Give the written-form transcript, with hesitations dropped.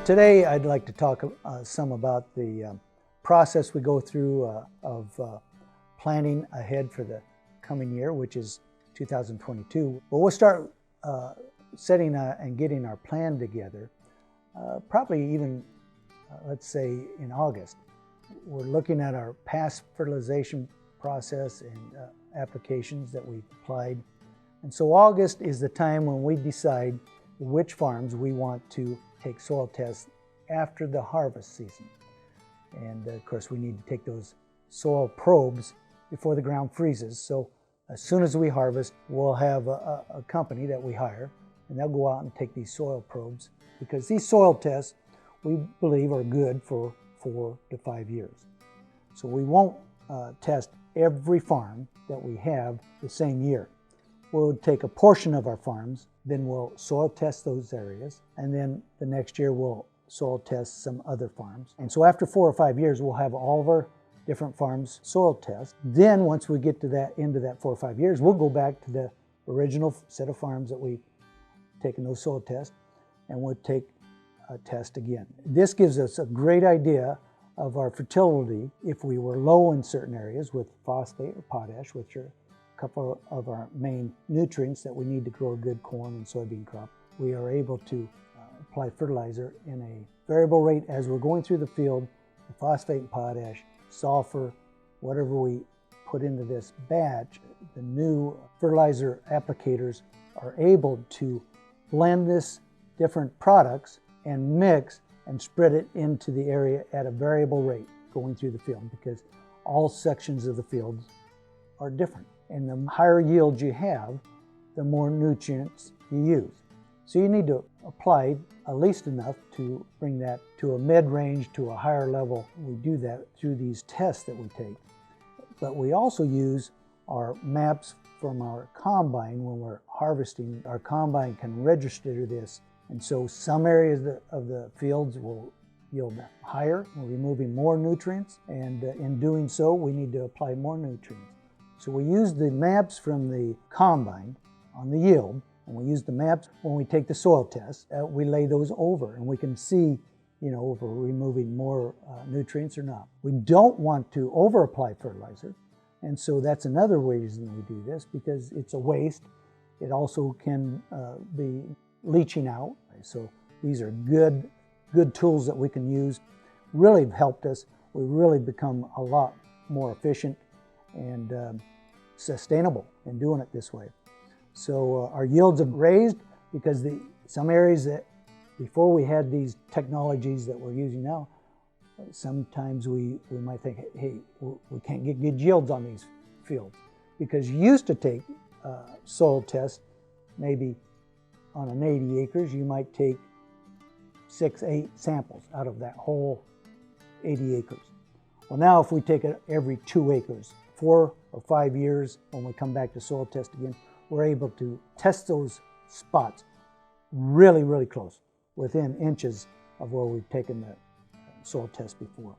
Today I'd like to talk some about the process we go through of planning ahead for the coming year, which is 2022. But we'll start setting and getting our plan together, probably even, let's say, in August. We're looking at our past fertilization process and applications that we've applied. And so August is the time when we decide which farms we want to take soil tests after the harvest season. And of course, we need to take those soil probes before the ground freezes. So as soon as we harvest, we'll have a company that we hire, and they'll go out and take these soil probes, because these soil tests we believe are good for 4 to 5 years. So we won't test every farm that we have the same year. We'll take a portion of our farms, then we'll soil test those areas, and then the next year we'll soil test some other farms. And so after 4 or 5 years, we'll have all of our different farms soil test. Then once we get to that end of that 4 or 5 years, we'll go back to the original set of farms that we've taken those soil tests, and we'll take a test again. This gives us a great idea of our fertility if we were low in certain areas with phosphate or potash, which are a couple of our main nutrients that we need to grow a good corn and soybean crop. We are able to apply fertilizer in a variable rate as we're going through the field. The phosphate and potash, sulfur, whatever we put into this batch, the new fertilizer applicators are able to blend this different products and mix and spread it into the area at a variable rate going through the field, because all sections of the fields are different. And the higher yields you have, the more nutrients you use. So you need to apply at least enough to bring that to a mid-range to a higher level. We do that through these tests that we take. But we also use our maps from our combine when we're harvesting. Our combine can register this. And so some areas of the fields will yield higher. We're removing more nutrients, and in doing so, we need to apply more nutrients. So we use the maps from the combine on the yield, and we use the maps when we take the soil test. We lay those over, and we can see, if we're removing more nutrients or not. We don't want to over-apply fertilizer, and so that's another reason we do this, because it's a waste. It also can be leaching out. So these are good tools that we can use. Really have helped us. We really become a lot more efficient and sustainable in doing it this way. So our yields have raised because some areas that before we had these technologies that we're using now, sometimes we might think, hey, we can't get good yields on these fields, because you used to take soil tests maybe on an 80 acres, you might take 6, 8 samples out of that whole 80 acres. Well, now if we take it every 2 acres, 4 or 5 years, when we come back to soil test again, we're able to test those spots really, really close, within inches of where we've taken the soil test before.